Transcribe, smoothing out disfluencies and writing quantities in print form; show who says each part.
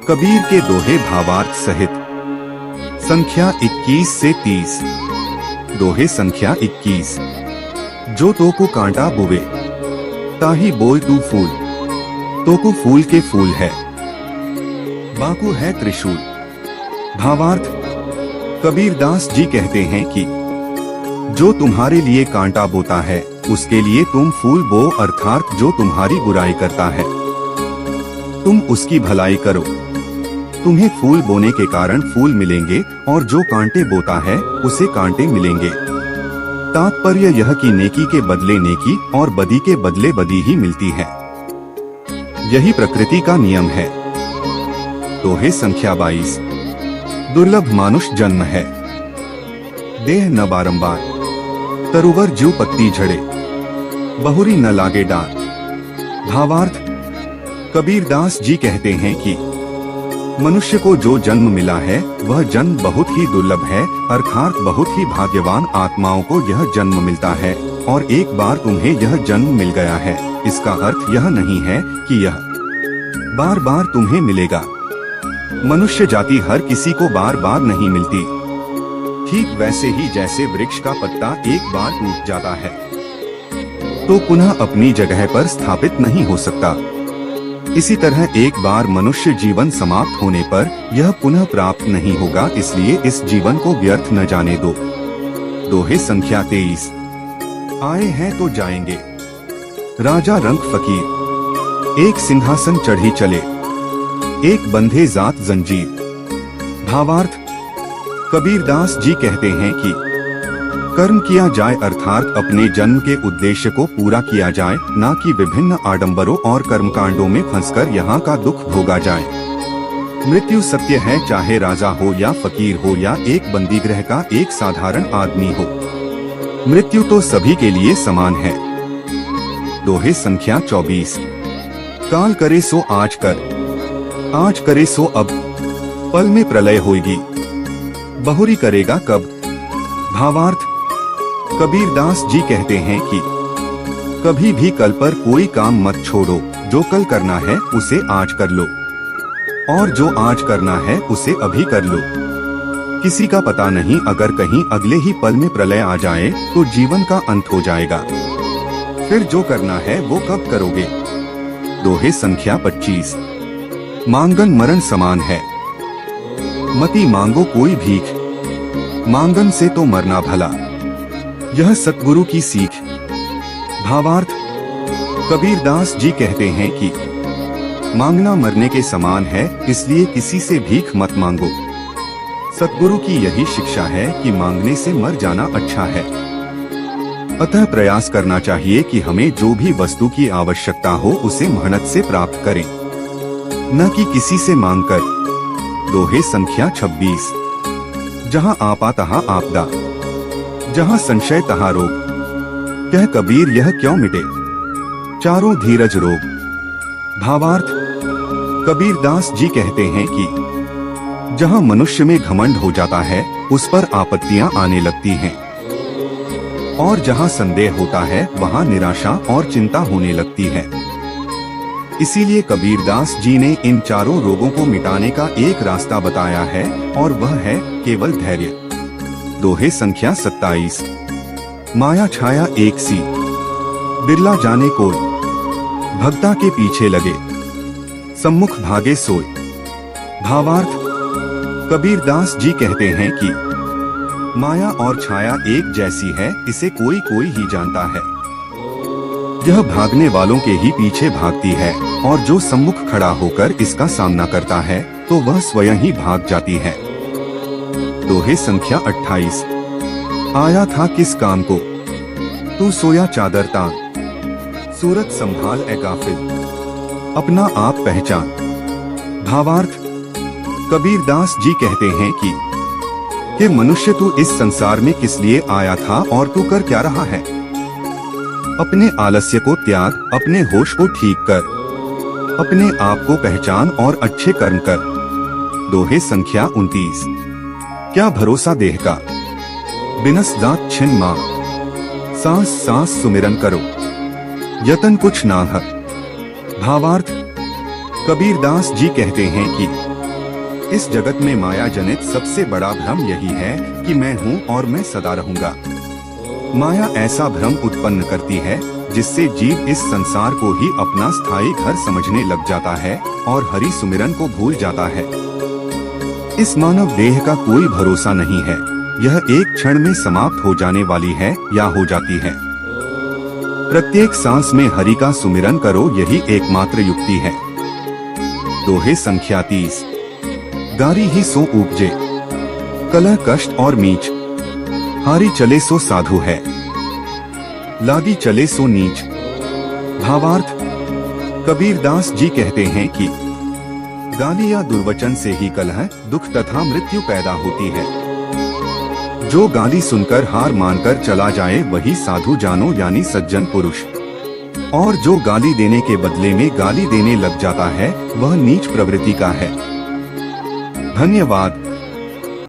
Speaker 1: कबीर के दोहे भावार्थ सहित। संख्या 21 से 30। दोहे संख्या 21। जो तोकु कांटा बुवे ताही बोल तू फूल, तोकु फूल के फूल है, बाकू है त्रिशूल। भावार्थ। कबीर दास जी कहते हैं कि जो तुम्हारे लिए कांटा बोता है उसके लिए तुम फूल बो, अर्थात जो तुम्हारी बुराई करता है तुम उसकी भलाई करो, तुम्हें फूल बोने के कारण फूल मिलेंगे और जो कांटे बोता है उसे कांटे मिलेंगे। तात्पर्य यह कि नेकी के बदले नेकी और बदी के बदले बदी ही मिलती है। यही प्रकृति का नियम है। दोहे संख्या 22। दुर्लभ मानुष जन्म है, देह न बारंबार, तरुवर ज्यों पत्ती झड़े, बहुरी न लागे डार। भावार्थ। कबीर दास जी कहते हैं कि मनुष्य को जो जन्म मिला है वह जन्म बहुत ही दुर्लभ है, अर्थात बहुत ही भाग्यवान आत्माओं को यह जन्म मिलता है और एक बार तुम्हें यह जन्म मिल गया है इसका अर्थ यह नहीं है कि यह बार बार तुम्हें मिलेगा। मनुष्य जाति हर किसी को बार बार नहीं मिलती, ठीक वैसे ही जैसे वृक्ष का पत्ता एक बार टूट जाता है तो पुनः अपनी जगह पर स्थापित नहीं हो सकता, इसी तरह एक बार मनुष्य जीवन समाप्त होने पर यह पुनः प्राप्त नहीं होगा, इसलिए इस जीवन को व्यर्थ न जाने दो। दोहे संख्या 23। आए हैं तो जाएंगे, राजा रंग फकीर, एक सिंहासन चढ़ी चले, एक बंधे जात जंजीर। भावार्थ। कबीर दास जी कहते हैं कि कर्म किया जाए अर्थात अपने जन्म के उद्देश्य को पूरा किया जाए, न कि विभिन्न आडंबरों और कर्मकांडों में फंसकर यहाँ का दुख भोगा जाए। मृत्यु सत्य है, चाहे राजा हो या फकीर हो या एक बंदीगृह का एक साधारण आदमी हो, मृत्यु तो सभी के लिए समान है। दोहे संख्या 24। काल करे सो आज कर, आज करे सो अब, पल में प्रलय होगी, बहुरी करेगा कब। भावार्थ। कबीर दास जी कहते हैं कि कभी भी कल पर कोई काम मत छोड़ो, जो कल करना है उसे आज कर लो और जो आज करना है उसे अभी कर लो। किसी का पता नहीं, अगर कहीं अगले ही पल में प्रलय आ जाए तो जीवन का अंत हो जाएगा, फिर जो करना है वो कब करोगे। दोहे संख्या 25। मांगन मरण समान है, मती मांगो कोई भीख, मांगन से तो मरना भला, यह सतगुरु की सीख। भावार्थ। कबीर दास जी कहते हैं कि मांगना मरने के समान है, इसलिए किसी से भीख मत मांगो। सतगुरु की यही शिक्षा है कि मांगने से मर जाना अच्छा है। अतः प्रयास करना चाहिए कि हमें जो भी वस्तु की आवश्यकता हो उसे मेहनत से प्राप्त करें, न कि किसी से मांगकर। दोहे संख्या 26। जहाँ आपा तहाँ आपदा, जहाँ संशय तहाँ रोग, कह कबीर यह क्यों मिटे, चारों धीरज रोग। भावार्थ। कबीर दास जी कहते हैं कि जहाँ मनुष्य में घमंड हो जाता है उस पर आपत्तियां आने लगती हैं और जहाँ संदेह होता है वहाँ निराशा और चिंता होने लगती है। इसीलिए कबीर दास जी ने इन चारों रोगों को मिटाने का एक रास्ता बताया है और वह है केवल धैर्य। दोहे संख्या 27। माया छाया एक सी, बिरला जाने कोई, भक्ता के पीछे लगे, सम्मुख भागे सोए। भावार्थ। कबीर दास जी कहते हैं कि माया और छाया एक जैसी है, इसे कोई कोई ही जानता है। यह भागने वालों के ही पीछे भागती है और जो सम्मुख खड़ा होकर इसका सामना करता है तो वह स्वयं ही भाग जाती है। दोहे संख्या 28। आया था किस काम को, तू सोया चादर तान, सूरत संभाल ए गाफिल, अपना आप पहचान। भावार्थ। कबीर दास जी कहते हैं कि मनुष्य तू इस संसार में किस लिए आया था और तू कर क्या रहा है। अपने आलस्य को त्याग, अपने होश को ठीक कर, अपने आप को पहचान और अच्छे कर्म कर। दोहे संख्या 29। क्या भरोसा देह का, बिनस दात छिन मां, सांस सांस सुमिरन करो, यतन कुछ ना है। भावार्थ। कबीर दास जी कहते हैं कि इस जगत में माया जनित सबसे बड़ा भ्रम यही है कि मैं हूँ और मैं सदा रहूंगा। माया ऐसा भ्रम उत्पन्न करती है जिससे जीव इस संसार को ही अपना स्थायी घर समझने लग जाता है और हरि सुमिरन को भूल जाता है। इस मानव देह का कोई भरोसा नहीं है, यह एक क्षण में समाप्त हो जाने वाली है या हो जाती है। प्रत्येक सांस में हरि का सुमिरन करो, यही एकमात्र युक्ति है। दोहे संख्या 30। गारी ही सो उपजे, कलह कष्ट और मीच, हारी चले सो साधु है, लागी चले सो नीच। भावार्थ, कबीरदास जी कहते हैं कि गाली या दुर्वचन से ही कलह, दुख तथा मृत्यु पैदा होती है। जो गाली सुनकर हार मानकर चला जाए वही साधु जानो यानी सज्जन पुरुष, और जो गाली देने के बदले में गाली देने लग जाता है वह नीच प्रवृत्ति का है। धन्यवाद।